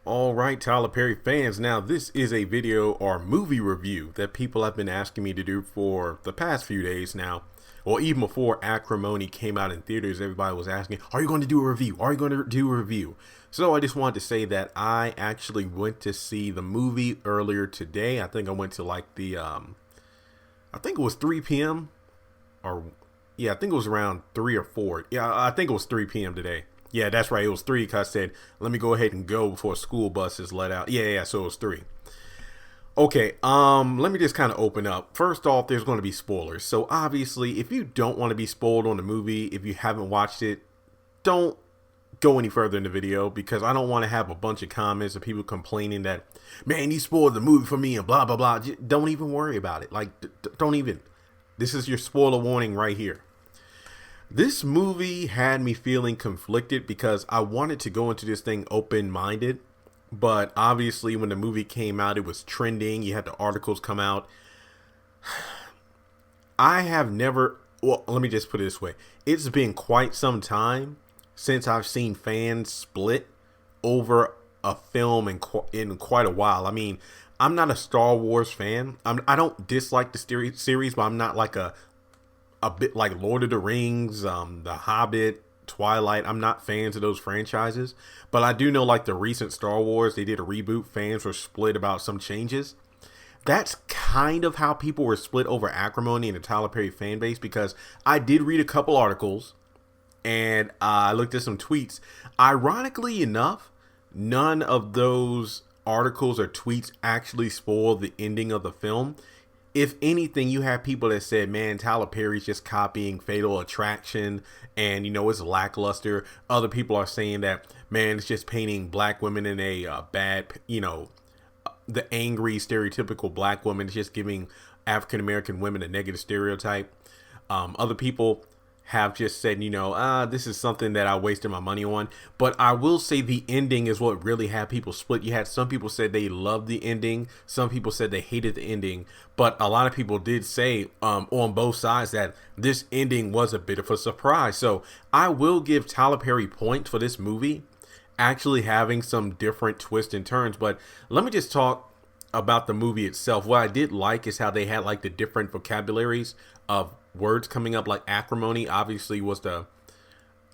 All right, Tyler Perry fans. Now, this is a video or movie review that people have been asking me to do for the past few days now. Or even before Acrimony came out in theaters, everybody was asking, are you going to do a review? Are you going to do a review? So I just wanted to say that I actually went to see the movie earlier today. I think I went to like I think it was 3 p.m. or yeah, I think it was around 3 or 4. Yeah, I think it was 3 p.m. today. Yeah, that's right. It was 3 because I said, let me go ahead and go before school bus is let out. Yeah, so it was 3. Okay, let me just kind of open up. First off, there's going to be spoilers. So obviously, if you don't want to be spoiled on the movie, if you haven't watched it, don't go any further in the video because I don't want to have a bunch of comments of people complaining that, man, you spoiled the movie for me and blah, blah, blah. Don't even worry about it. Like, don't even. This is your spoiler warning right here. This movie had me feeling conflicted because I wanted to go into this thing open-minded, but obviously when the movie came out, it was trending. You had the articles come out. I have never, well, let me just put it this way. It's been quite some time since I've seen fans split over a film in quite a while. I mean, I'm not a Star Wars fan. I don't dislike the series, but I'm not like a bit like Lord of the Rings, The Hobbit, Twilight. I'm not fans of those franchises, but I do know like the recent Star Wars, they did a reboot. Fans were split about some changes. That's kind of how people were split over Acrimony and the Tyler Perry fan base because I did read a couple articles and I looked at some tweets. Ironically enough, none of those articles or tweets actually spoiled the ending of the film. If anything, you have people that said, man, Tyler Perry's just copying Fatal Attraction and, you know, it's lackluster. Other people are saying that, man, it's just painting black women in a bad, you know, the angry, stereotypical black woman. It's just giving African-American women a negative stereotype. Other people have just said, you know, this is something that I wasted my money on. But I will say the ending is what really had people split. You had some people said they loved the ending. Some people said they hated the ending. But a lot of people did say on both sides that this ending was a bit of a surprise. So I will give Tyler Perry points for this movie actually having some different twists and turns. But let me just talk about the movie itself. What I did like is how they had like the different vocabularies of words coming up. Like acrimony obviously was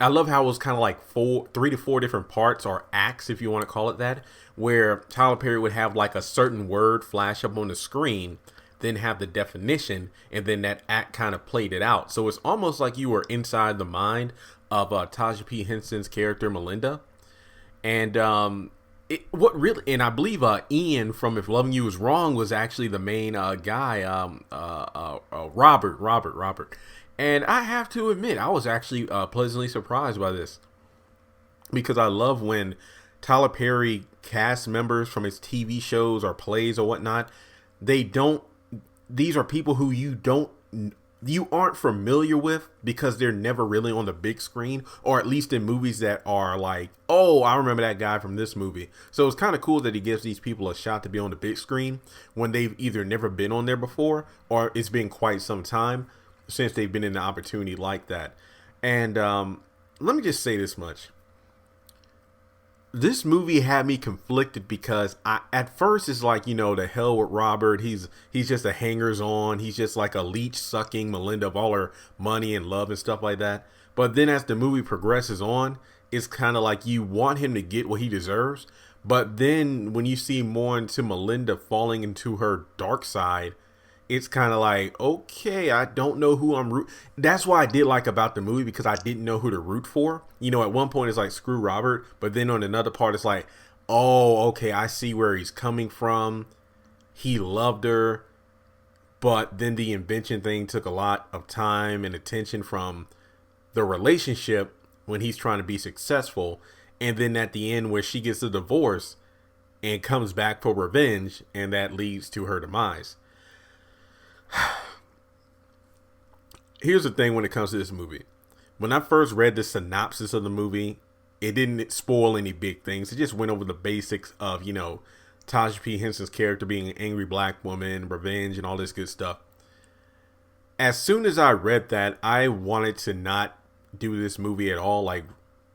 I love how it was kind of like 3 to 4 different parts or acts, if you want to call it that, where Tyler Perry would have like a certain word flash up on the screen, then have the definition, and then that act kind of played it out. So it's almost like you were inside the mind of Taja P. Henson's character Melinda. And what really, and I believe Ian from If Loving You Is Wrong was actually the main guy, Robert. And I have to admit, I was actually pleasantly surprised by this because I love when Tyler Perry cast members from his TV shows or plays or whatnot. These are people who you aren't familiar with because they're never really on the big screen, or at least in movies that are like, oh, I remember that guy from this movie. So it's kind of cool that he gives these people a shot to be on the big screen when they've either never been on there before or it's been quite some time since they've been in an opportunity like that. And let me just say this much. This movie had me conflicted because at first it's like, you know, the hell with Robert. He's just a hangers on. He's just like a leech sucking Melinda of all her money and love and stuff like that. But then as the movie progresses on, it's kind of like you want him to get what he deserves. But then when you see more into Melinda falling into her dark side, it's kind of like, okay, I don't know who I'm root. That's why I did like about the movie, because I didn't know who to root for. You know, at one point it's like, screw Robert. But then on another part, it's like, oh, okay, I see where he's coming from. He loved her. But then the invention thing took a lot of time and attention from the relationship when he's trying to be successful. And then at the end where she gets a divorce and comes back for revenge, and that leads to her demise. Here's the thing when it comes to this movie. When I first read the synopsis of the movie, it didn't spoil any big things. It just went over the basics of, you know, Taja P. Henson's character being an angry black woman, revenge, and all this good stuff. As soon as I read that, I wanted to not do this movie at all. Like,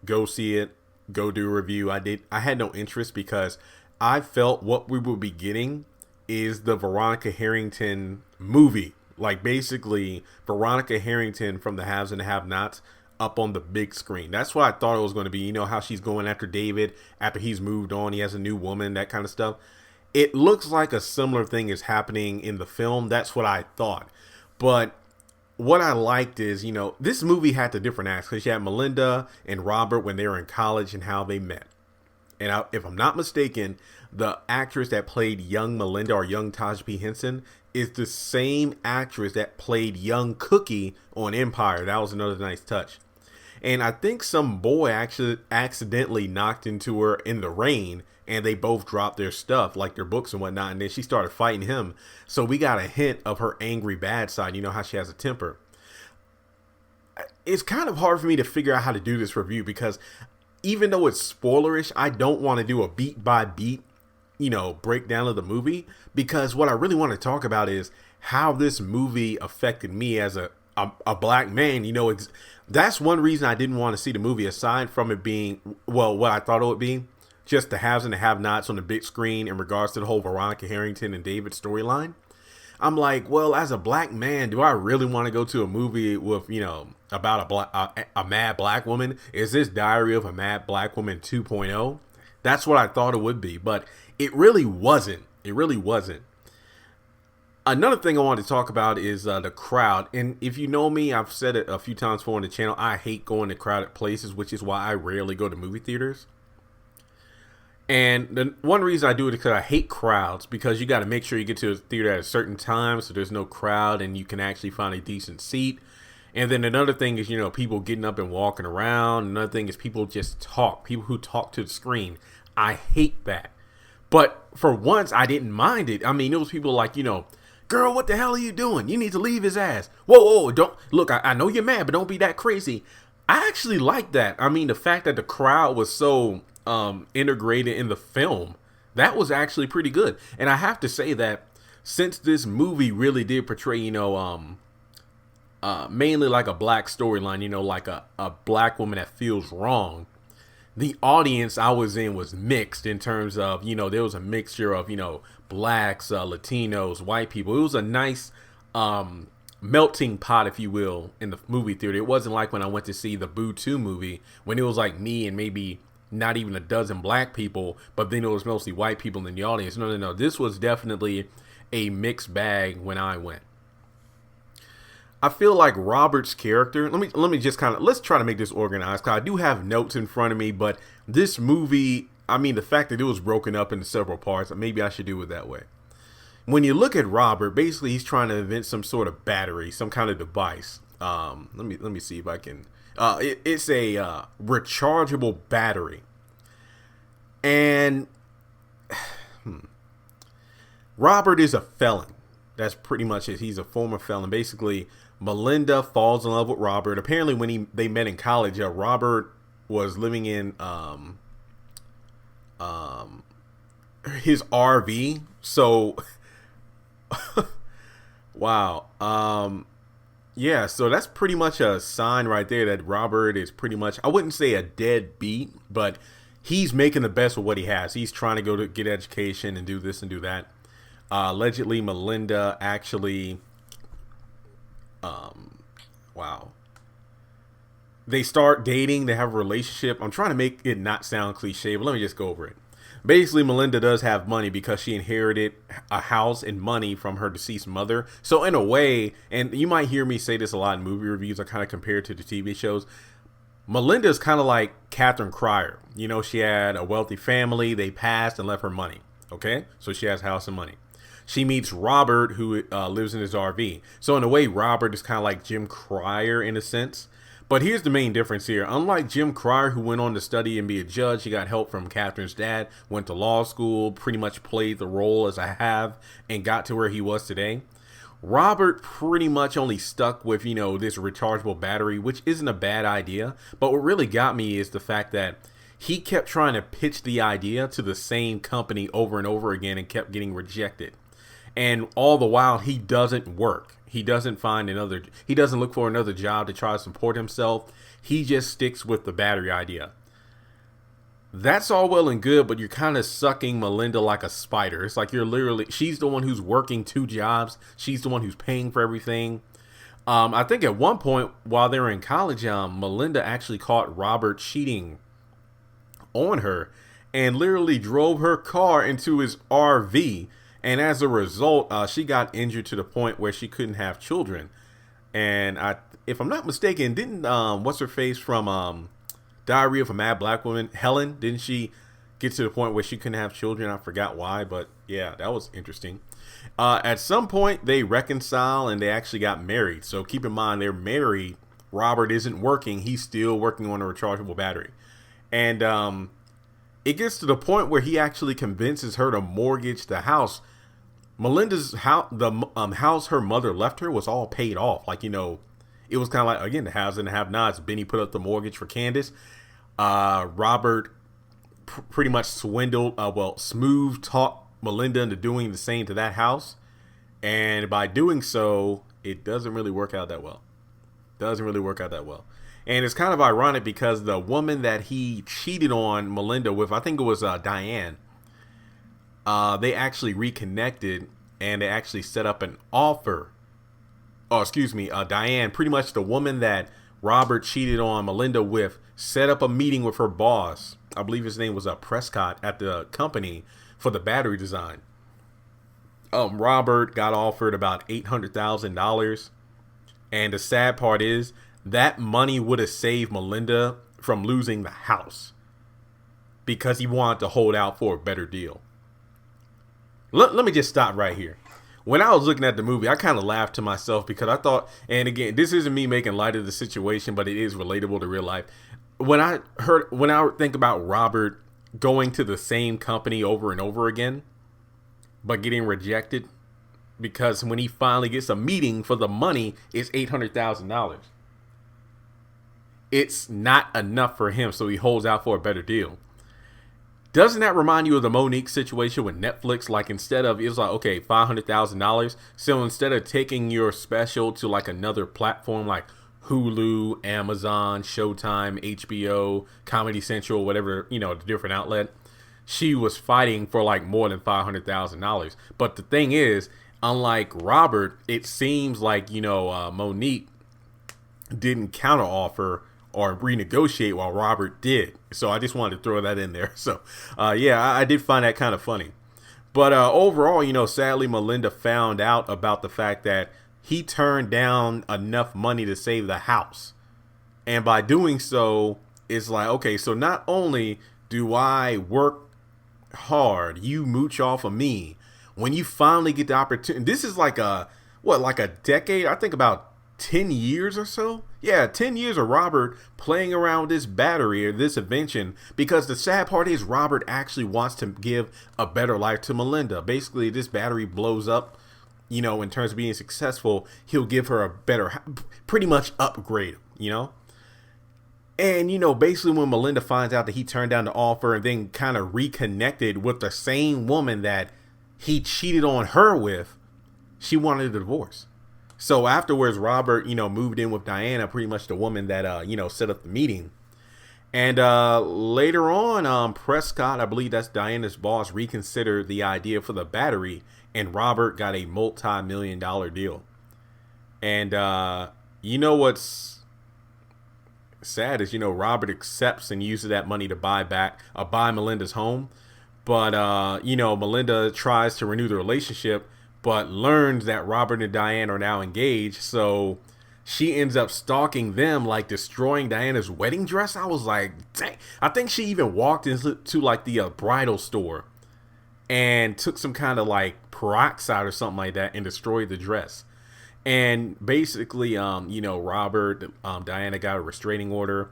go see it. go do a review. I had no interest because I felt what we would be getting is the Veronica Harrington movie. Like basically Veronica Harrington from the Haves and the Have-Nots up on the big screen. That's what I thought it was going to be. You know how she's going after David after he's moved on. He has a new woman, that kind of stuff. It looks like a similar thing is happening in the film. That's what I thought. But what I liked is, you know, this movie had the different acts because you had Melinda and Robert when they were in college and how they met. And if I'm not mistaken, the actress that played young Melinda or young Taj P. Henson is the same actress that played young Cookie on Empire. That was another nice touch. And I think some boy actually accidentally knocked into her in the rain and they both dropped their stuff, like their books and whatnot. And then she started fighting him. So we got a hint of her angry bad side. You know how she has a temper. It's kind of hard for me to figure out how to do this review because even though it's spoilerish, I don't want to do a beat by beat, you know, breakdown of the movie, because what I really want to talk about is how this movie affected me as a black man. You know, that's one reason I didn't want to see the movie, aside from it being, well, what I thought it would be, just the haves and the have-nots on the big screen in regards to the whole Veronica Harrington and David storyline. I'm like, well, as a black man, do I really want to go to a movie with, you know, about a mad black woman? Is this Diary of a Mad Black Woman 2.0? That's what I thought it would be, but it really wasn't. It really wasn't. Another thing I wanted to talk about is the crowd. And if you know me, I've said it a few times before on the channel, I hate going to crowded places, which is why I rarely go to movie theaters. And the one reason I do it is because I hate crowds, because you got to make sure you get to a theater at a certain time so there's no crowd and you can actually find a decent seat. And then another thing is, you know, people getting up and walking around. Another thing is people just talk, people who talk to the screen. I hate that. But for once, I didn't mind it. I mean, it was people like, you know, girl, what the hell are you doing? You need to leave his ass. Whoa, whoa, don't look. I know you're mad, but don't be that crazy. I actually like that. I mean, the fact that the crowd was so integrated in the film, that was actually pretty good. And I have to say that since this movie really did portray, you know, mainly like a black storyline, you know, like a black woman that feels wrong, the audience I was in was mixed in terms of, you know, there was a mixture of, you know, blacks, Latinos, white people. It was a nice melting pot, if you will, in the movie theater. It wasn't like when I went to see the Boo 2 movie, when it was like me and maybe not even a dozen black people, but then it was mostly white people in the audience. No. This was definitely a mixed bag when I went. I feel like Robert's character, let me just kind of, let's try to make this organized, because I do have notes in front of me, but this movie, I mean, the fact that it was broken up into several parts, maybe I should do it that way. When you look at Robert, basically he's trying to invent some sort of battery, some kind of device. Let me see if I can. It's a rechargeable battery, and Robert is a felon. That's pretty much it. He's a former felon. Basically, Melinda falls in love with Robert. Apparently, when they met in college, Robert was living in his RV. So, wow. Yeah, so that's pretty much a sign right there that Robert is pretty much, I wouldn't say a deadbeat, but he's making the best of what he has. He's trying to go to get education and do this and do that. Allegedly, Melinda actually, wow. They start dating. They have a relationship. I'm trying to make it not sound cliche, but let me just go over it. Basically, Melinda does have money because she inherited a house and money from her deceased mother. So in a way, and you might hear me say this a lot in movie reviews, I kind of compare it to the TV shows. Melinda is kind of like Catherine Cryer. You know, she had a wealthy family. They passed and left her money. Okay, so she has house and money. She meets Robert, who lives in his RV. So in a way, Robert is kind of like Jim Cryer in a sense. But here's the main difference here. Unlike Jim Cryer, who went on to study and be a judge, he got help from Catherine's dad, went to law school, pretty much played the role as I have, and got to where he was today. Robert pretty much only stuck with, you know, this rechargeable battery, which isn't a bad idea. But what really got me is the fact that he kept trying to pitch the idea to the same company over and over again and kept getting rejected. And all the while, he doesn't work. He doesn't he doesn't look for another job to try to support himself. He just sticks with the battery idea. That's all well and good, but you're kind of sucking Melinda like a spider. It's like you're literally, she's the one who's working two jobs. She's the one who's paying for everything. I think at one point while they were in college, Melinda actually caught Robert cheating on her and literally drove her car into his RV. And as a result, she got injured to the point where she couldn't have children. And if I'm not mistaken, didn't what's her face from Diary of a Mad Black Woman, Helen, didn't she get to the point where she couldn't have children? I forgot why, but yeah, that was interesting. At some point, they reconcile and they actually got married. So keep in mind, they're married. Robert isn't working. He's still working on a rechargeable battery. And it gets to the point where he actually convinces her to mortgage the house. Melinda's house, the house her mother left her, was all paid off. Like, it was kind of like, again, the haves and the have-nots. Benny put up the mortgage for Candace. Robert pretty much smooth talked Melinda into doing the same to that house. And by doing so, it doesn't really work out that well. And it's kind of ironic because the woman that he cheated on Melinda with, I think it was Diane, they actually reconnected and they actually set up an offer. Oh, excuse me, Diane, pretty much the woman that Robert cheated on Melinda with, set up a meeting with her boss. I believe his name was Prescott at the company for the battery design. Robert got offered about $800,000. And the sad part is that money would have saved Melinda from losing the house because he wanted to hold out for a better deal. Let me just stop right here. When I was looking at the movie, I kind of laughed to myself because I thought, and again, this isn't me making light of the situation, but it is relatable to real life. When I think about Robert going to the same company over and over again, but getting rejected because when he finally gets a meeting for the money, it's $800,000. It's not enough for him, so he holds out for a better deal. Doesn't that remind you of the Monique situation with Netflix? Like instead of, it was like, okay, $500,000. So instead of taking your special to like another platform like Hulu, Amazon, Showtime, HBO, Comedy Central, whatever, the different outlet, she was fighting for like more than $500,000. But the thing is, unlike Robert, it seems like, Monique didn't counteroffer or renegotiate while Robert did. So I just wanted to throw that in there. So, I did find that kind of funny. But overall, sadly, Melinda found out about the fact that he turned down enough money to save the house. And by doing so, it's like, okay, so not only do I work hard, you mooch off of me. When you finally get the opportunity, this is like a decade? I think about 10 years or so. Yeah, 10 years of Robert playing around with this battery or this invention, because the sad part is Robert actually wants to give a better life to Melinda. Basically, this battery blows up, in terms of being successful, he'll give her a better, pretty much upgrade, And, basically when Melinda finds out that he turned down the offer and then kind of reconnected with the same woman that he cheated on her with, she wanted a divorce. So afterwards, Robert, moved in with Diana, pretty much the woman that, set up the meeting. And later on, Prescott, I believe that's Diana's boss, reconsidered the idea for the battery, and Robert got a multi-million-dollar deal. And what's sad is, Robert accepts and uses that money to buy Melinda's home. But, Melinda tries to renew the relationship, but learns that Robert and Diane are now engaged. So she ends up stalking them, like destroying Diana's wedding dress. I was like, dang. I think she even walked into like the bridal store and took some kind of like peroxide or something like that and destroyed the dress. And basically, Robert, Diana got a restraining order.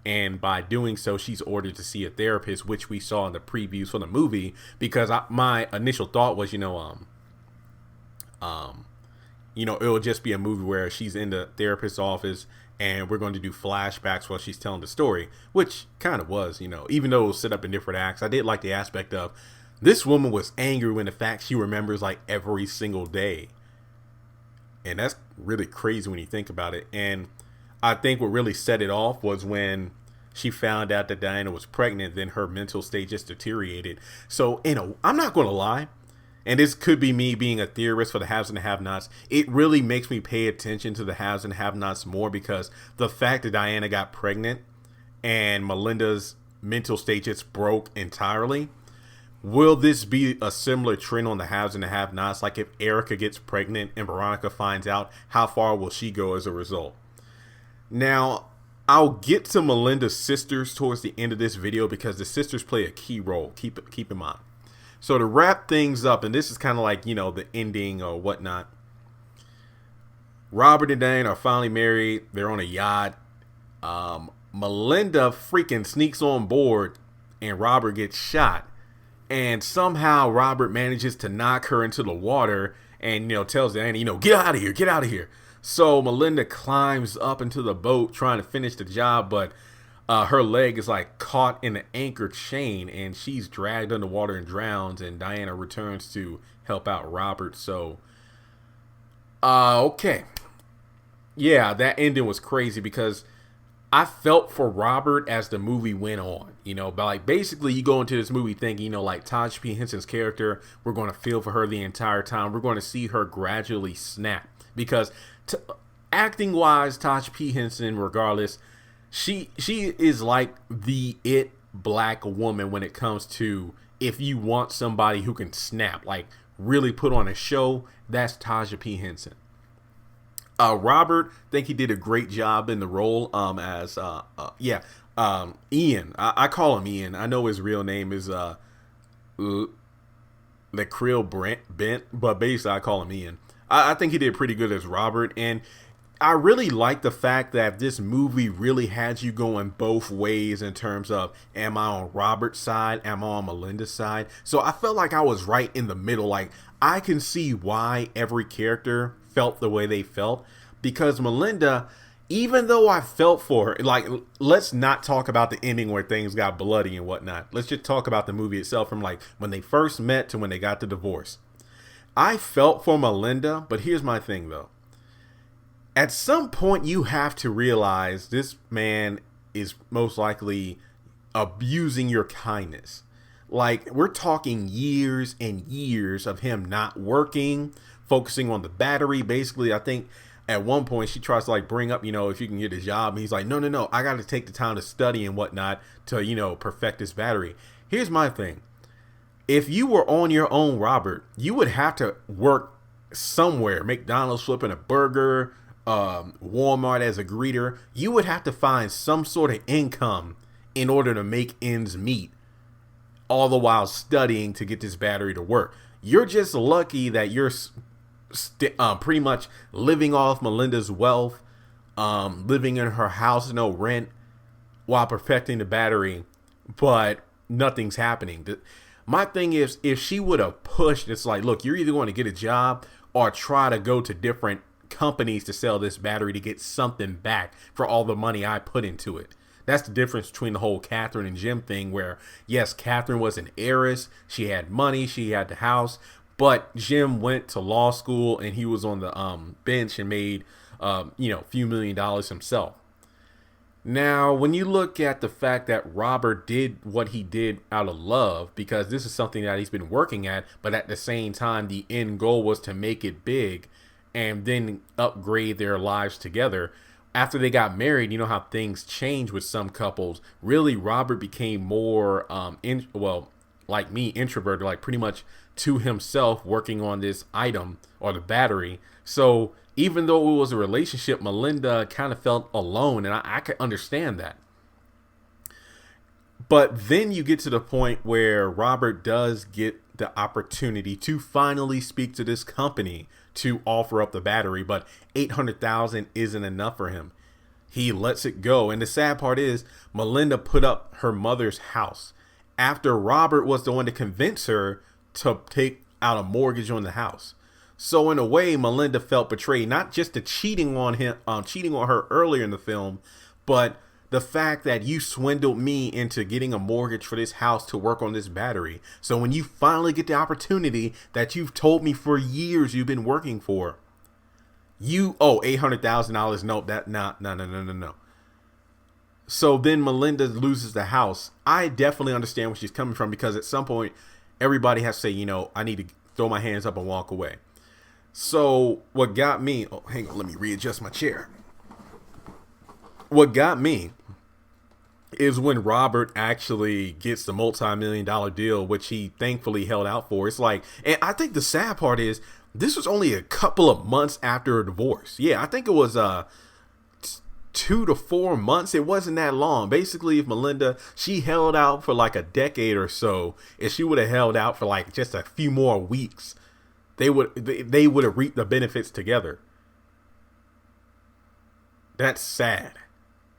And by doing so, she's ordered to see a therapist, which we saw in the previews for the movie. Because my initial thought was, it'll just be a movie where she's in the therapist's office and we're going to do flashbacks while she's telling the story, which kind of was, even though it was set up in different acts. I did like the aspect of this woman was angry when the fact she remembers like every single day. And that's really crazy when you think about it. And I think what really set it off was when she found out that Diana was pregnant, then her mental state just deteriorated. So, I'm not going to lie, and this could be me being a theorist for the haves and the have-nots, it really makes me pay attention to the haves and have-nots more, because the fact that Diana got pregnant and Melinda's mental state just broke entirely. Will this be a similar trend on the haves and the have-nots? Like, if Erica gets pregnant and Veronica finds out, how far will she go as a result? Now, I'll get to Melinda's sisters towards the end of this video, because the sisters play a key role. Keep in mind. So to wrap things up, and this is kind of like, the ending or whatnot. Robert and Diane are finally married. They're on a yacht. Melinda freaking sneaks on board and Robert gets shot. And somehow Robert manages to knock her into the water and, tells Diana, get out of here, get out of here. So Melinda climbs up into the boat trying to finish the job, but her leg is like caught in an anchor chain and she's dragged underwater and drowns, and Diana returns to help out Robert. So, okay. Yeah, that ending was crazy because I felt for Robert as the movie went on, but like basically you go into this movie thinking, like Taj P. Henson's character, we're going to feel for her the entire time. We're going to see her gradually snap because acting wise, Taj P. Henson, regardless, she is like the it black woman when it comes to if you want somebody who can snap, like really put on a show, that's Taja P. Henson. Robert, I think he did a great job in the role as Ian. I call him Ian. I know his real name is Lakril Bent, but basically I call him Ian. I think he did pretty good as Robert, and I really like the fact that this movie really had you going both ways in terms of, am I on Robert's side? Am I on Melinda's side? So I felt like I was right in the middle. Like, I can see why every character felt the way they felt, because Melinda, even though I felt for her, like, let's not talk about the ending where things got bloody and whatnot. Let's just talk about the movie itself from like when they first met to when they got the divorce. I felt for Melinda, but here's my thing though. At some point, you have to realize this man is most likely abusing your kindness. Like, we're talking years and years of him not working, focusing on the battery. Basically, I think at one point she tries to like bring up, if you can get a job. And he's like, no, I got to take the time to study and whatnot to, perfect this battery. Here's my thing. If you were on your own, Robert, you would have to work somewhere. McDonald's flipping a burger, Walmart as a greeter. You would have to find some sort of income in order to make ends meet, all the while studying to get this battery to work. You're just lucky that you're pretty much living off Melinda's wealth, living in her house, no rent, while perfecting the battery, but nothing's happening. My thing is, if she would have pushed, it's like, look, you're either going to get a job or try to go to different companies to sell this battery to get something back for all the money I put into it. That's the difference between the whole Catherine and Jim thing, where yes, Catherine was an heiress, she had money, she had the house, but Jim went to law school and he was on the bench and made a few $1 million himself. Now, when you look at the fact that Robert did what he did out of love, because this is something that he's been working at, but at the same time, the end goal was to make it big and then upgrade their lives together. After they got married, you know how things change with some couples. Really, Robert became more, like me, introverted, like pretty much to himself, working on this item or the battery. So even though it was a relationship, Melinda kind of felt alone, and I can understand that. But then you get to the point where Robert does get the opportunity to finally speak to this company to offer up the battery, but $800,000 isn't enough for him. He lets it go. And the sad part is Melinda put up her mother's house after Robert was the one to convince her to take out a mortgage on the house. So in a way, Melinda felt betrayed, not just the cheating on her earlier in the film, but the fact that you swindled me into getting a mortgage for this house to work on this battery. So when you finally get the opportunity that you've told me for years you've been working for, you owe $800,000. No. So then Melinda loses the house. I definitely understand where she's coming from because at some point, everybody has to say, I need to throw my hands up and walk away. So what got me, oh, hang on, let me readjust my chair. What got me is when Robert actually gets the multi-million-dollar deal, which he thankfully held out for. It's like, and I think the sad part is this was only a couple of months after a divorce. Yeah, I think it was 2 to 4 months. It wasn't that long. Basically, if Melinda, she held out for like a decade or so, if she would have held out for like just a few more weeks, they would have reaped the benefits together. That's sad.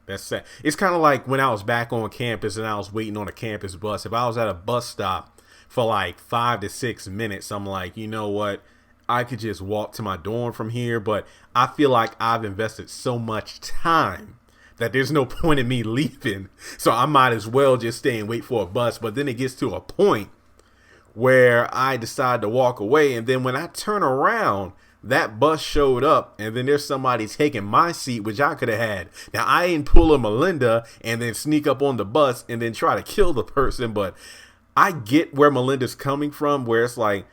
That's sad. It's kind of like when I was back on campus and I was waiting on a campus bus. If I was at a bus stop for like 5 to 6 minutes, I'm like, you know what? I could just walk to my dorm from here, but I feel like I've invested so much time that there's no point in me leaving. So I might as well just stay and wait for a bus. But then it gets to a point where I decide to walk away. And then when I turn around, that bus showed up, and then there's somebody taking my seat, which I could have had. Now, I ain't pull a Melinda and then sneak up on the bus and then try to kill the person, but I get where Melinda's coming from, where it's like,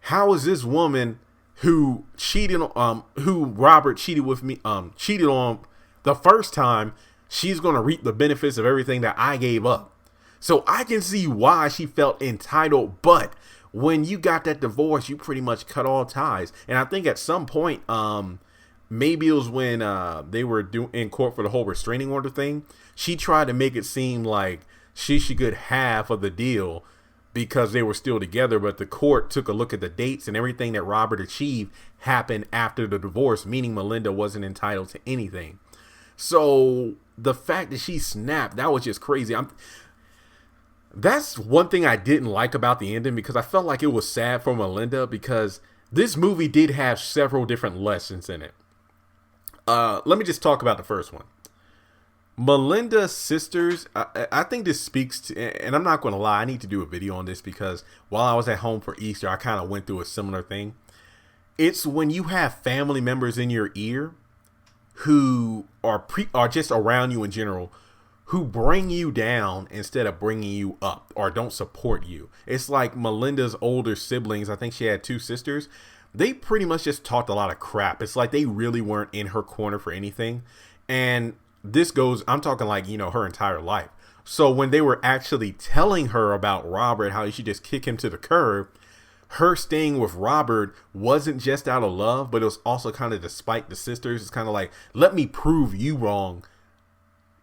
how is this woman who who Robert cheated with me, cheated on the first time, she's going to reap the benefits of everything that I gave up? So I can see why she felt entitled, but when you got that divorce, you pretty much cut all ties. And I think at some point, maybe it was when they were in court for the whole restraining order thing, she tried to make it seem like she should get half of the deal because they were still together. But the court took a look at the dates, and everything that Robert achieved happened after the divorce, meaning Melinda wasn't entitled to anything. So the fact that she snapped, that was just crazy. That's one thing I didn't like about the ending, because I felt like it was sad for Melinda, because this movie did have several different lessons in it. Let me just talk about the first one. Melinda's sisters, I think this speaks to, and I'm not going to lie, I need to do a video on this because while I was at home for Easter, I kind of went through a similar thing. It's when you have family members in your ear who are just around you in general, who bring you down instead of bringing you up, or don't support you. It's like Melinda's older siblings, I think she had 2 sisters, they pretty much just talked a lot of crap. It's like they really weren't in her corner for anything. And this goes, I'm talking like, her entire life. So when they were actually telling her about Robert, how you should just kick him to the curb, her staying with Robert wasn't just out of love, but it was also kind of despite the sisters. It's kind of like, let me prove you wrong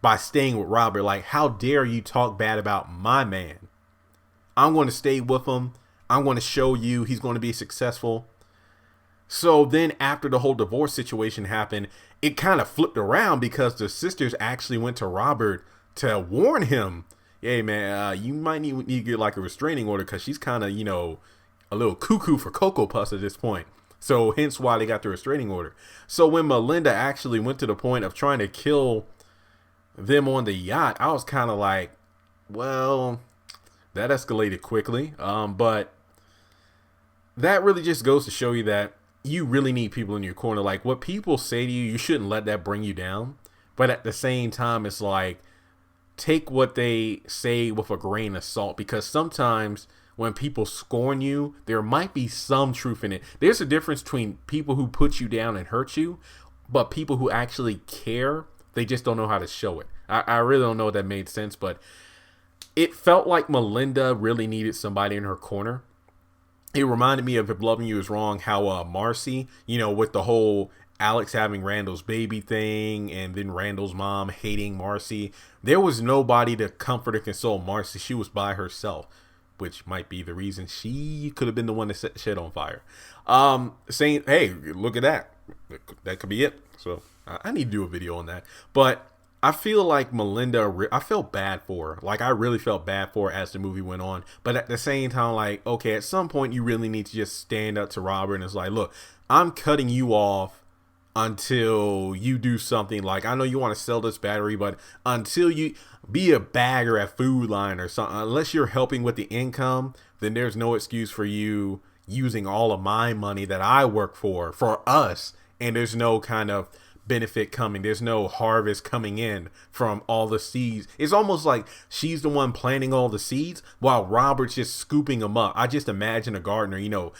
by staying with Robert. Like, how dare you talk bad about my man? I'm going to stay with him. I'm going to show you he's going to be successful. So then after the whole divorce situation happened, it kind of flipped around because the sisters actually went to Robert to warn him, hey man, you might need to get like a restraining order because she's kind of, a little cuckoo for Cocoa Puffs at this point. So hence why they got the restraining order. So when Melinda actually went to the point of trying to kill them on the yacht, I was kind of like, well, that escalated quickly. But that really just goes to show you that you really need people in your corner. Like, what people say to you, you shouldn't let that bring you down. But at the same time, it's like, take what they say with a grain of salt, because sometimes when people scorn you, there might be some truth in it. There's a difference between people who put you down and hurt you, but people who actually care, they just don't know how to show it. I really don't know if that made sense, but it felt like Melinda really needed somebody in her corner. It reminded me of If Loving You Is Wrong, how Marcy, with the whole Alex having Randall's baby thing and then Randall's mom hating Marcy. There was nobody to comfort and console Marcy. She was by herself, which might be the reason she could have been the one to set shit on fire. Saying, hey, look at that. That could be it. So I need to do a video on that. But I feel like Melinda, I felt bad for her. Like, I really felt bad for her as the movie went on. But at the same time, like, okay, at some point you really need to just stand up to Robert and it's like, look, I'm cutting you off until you do something. Like, I know you want to sell this battery, but until you be a bagger at Food Line or something, unless you're helping with the income, then there's no excuse for you using all of my money that I work for us. And there's no kind of benefit coming. There's no harvest coming in from all the seeds. It's almost like she's the one planting all the seeds while Robert's just scooping them up. I just imagine a gardener,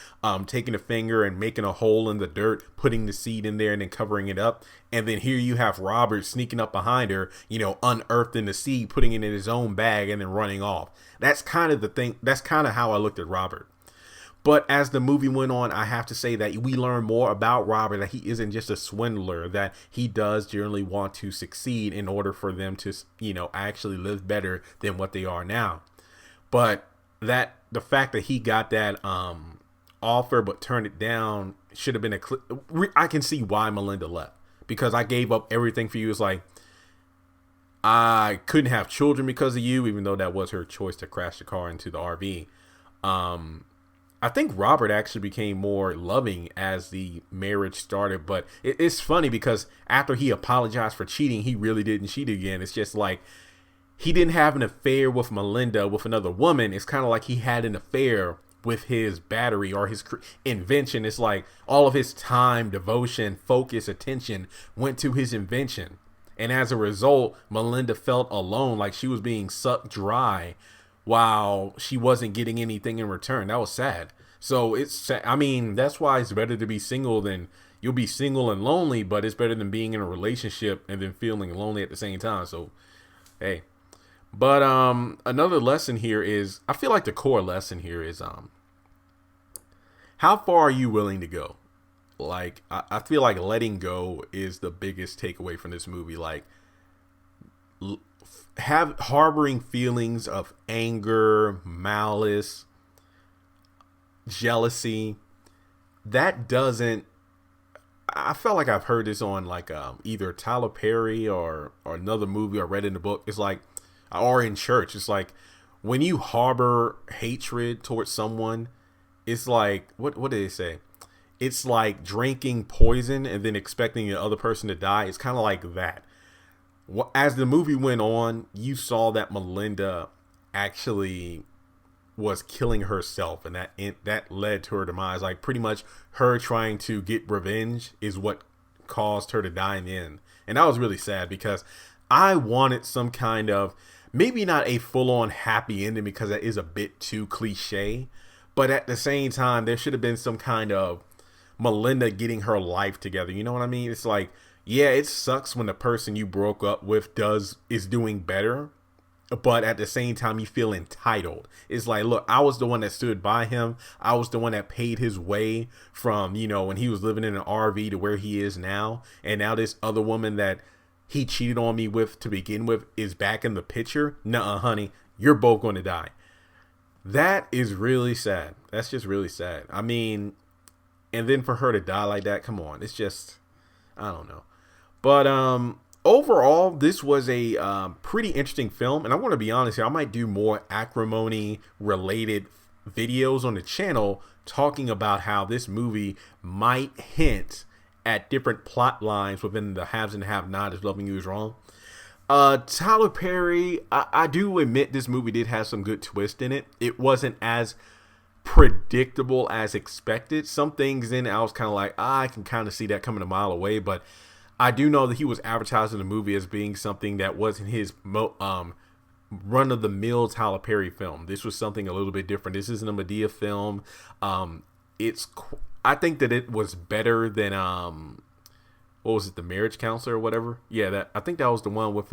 taking a finger and making a hole in the dirt, putting the seed in there and then covering it up. And then here you have Robert sneaking up behind her, unearthing the seed, putting it in his own bag and then running off. That's kind of the thing. That's kind of how I looked at Robert. But as the movie went on, I have to say that we learn more about Robert, that he isn't just a swindler, that he does generally want to succeed in order for them to, actually live better than what they are now. But that the fact that he got that offer but turned it down should have been I can see why Melinda left, because I gave up everything for you. It's like, I couldn't have children because of you, even though that was her choice to crash the car into the RV. I think Robert actually became more loving as the marriage started, but it's funny because after he apologized for cheating, he really didn't cheat again. It's just like he didn't have an affair with Melinda with another woman. It's kind of like he had an affair with his battery or his invention. It's like all of his time, devotion, focus, attention went to his invention. And as a result, Melinda felt alone, like she was being sucked dry while she wasn't getting anything in return. That was sad. So that's why it's better to be single than you'll be single and lonely, but it's better than being in a relationship and then feeling lonely at the same time. So, hey, but, another lesson here is, I feel like the core lesson here is, how far are you willing to go? Like, I feel like letting go is the biggest takeaway from this movie. Like, harboring feelings of anger, malice, jealousy, that doesn't, I felt like I've heard this on like either Tyler Perry or another movie or read in the book. It's like, or in church, it's like when you harbor hatred towards someone, it's like, what did they say? It's like drinking poison and then expecting the other person to die. It's kind of like that. As the movie went on, you saw that Melinda actually was killing herself, and that led to her demise. Like, pretty much her trying to get revenge is what caused her to die in the end. And that was really sad because I wanted some kind of, maybe not a full-on happy ending because that is a bit too cliche, but at the same time, there should have been some kind of Melinda getting her life together. You know what I mean? It's like, yeah, it sucks when the person you broke up with is doing better, but at the same time, you feel entitled. It's like, look, I was the one that stood by him. I was the one that paid his way from, when he was living in an RV to where he is now. And now this other woman that he cheated on me with to begin with is back in the picture. Nuh-uh, honey, you're both going to die. That is really sad. That's just really sad. I mean, and then for her to die like that, come on. It's just, I don't know. But, overall, this was a pretty interesting film, and I want to be honest here. I might do more Acrimony related videos on the channel talking about how this movie might hint at different plot lines within the haves and have-nots. Loving You Is Wrong. Tyler Perry, I do admit this movie did have some good twists in it. It wasn't as predictable as expected. Some things in it, I was kind of like, I can kind of see that coming a mile away, but I do know that he was advertising the movie as being something that wasn't his run-of-the-mill Tyler Perry film. This was something a little bit different. This isn't a Medea film. I think that it was better than what was it, The Marriage Counselor or whatever? Yeah, I think that was the one with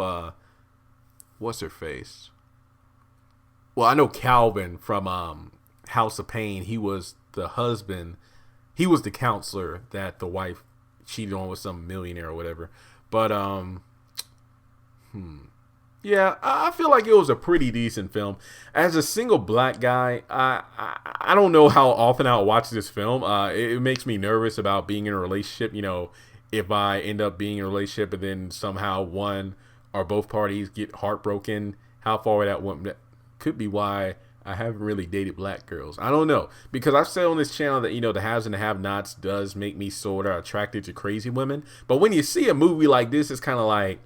what's her face? Well, I know Calvin from House of Pain. He was the husband. He was the counselor that the wife cheated on with some millionaire or whatever. But yeah, I feel like it was a pretty decent film. As a single black guy, I don't know how often I'll watch this film. It makes me nervous about being in a relationship. If I end up being in a relationship and then somehow one or both parties get heartbroken, how far that went. That could be why I haven't really dated black girls. I don't know, because I've said on this channel that, the haves and the have-nots does make me sort of attracted to crazy women. But when you see a movie like this, it's kind of like,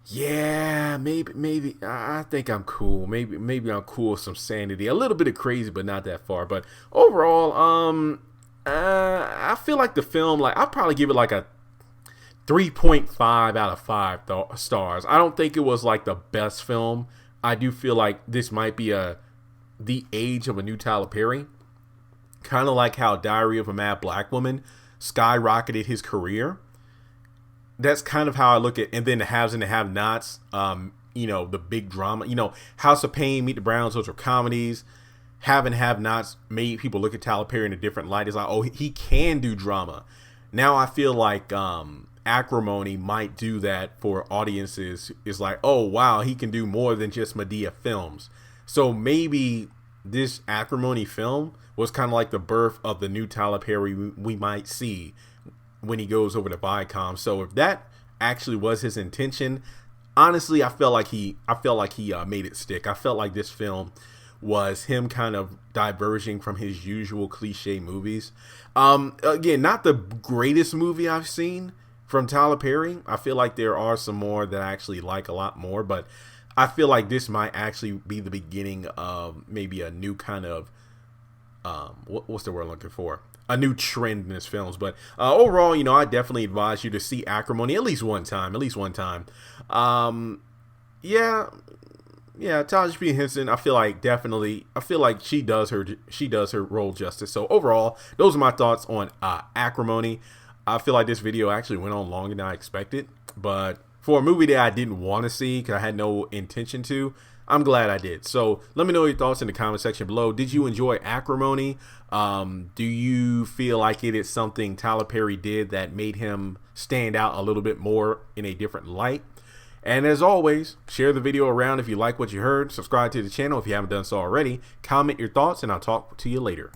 yeah, maybe I think I'm cool. Maybe I'm cool with some sanity, a little bit of crazy, but not that far. But overall, I feel like the film, like, I'll probably give it like a 3.5 out of 5 stars. I don't think it was like the best film. I do feel like this might be the age of a new Tyler Perry. Kind of like how Diary of a Mad Black Woman skyrocketed his career. That's kind of how I look at, and then the haves and the have-nots, the big drama, House of Pain, Meet the Browns, those are comedies. Have and have-nots made people look at Tyler Perry in a different light. It's like, oh, he can do drama. Now I feel like Acrimony might do that for audiences. It's like, oh, wow, he can do more than just Madea films. So maybe this Acrimony film was kind of like the birth of the new Tyler Perry we might see when he goes over to Viacom. So if that actually was his intention, honestly, I felt like he made it stick. I felt like this film was him kind of diverging from his usual cliche movies. Again, not the greatest movie I've seen from Tyler Perry. I feel like there are some more that I actually like a lot more, but I feel like this might actually be the beginning of maybe a new kind of what's the word I'm looking for? A new trend in his films. But overall, I definitely advise you to see Acrimony at least one time. Yeah, Tasha P. Henson, I feel like she does her role justice. So overall, those are my thoughts on Acrimony. I feel like this video actually went on longer than I expected, but for a movie that I didn't want to see because I had no intention to, I'm glad I did. So let me know your thoughts in the comment section below. Did you enjoy Acrimony? Do you feel like it is something Tyler Perry did that made him stand out a little bit more in a different light? And as always, share the video around if you like what you heard. Subscribe to the channel if you haven't done so already. Comment your thoughts, and I'll talk to you later.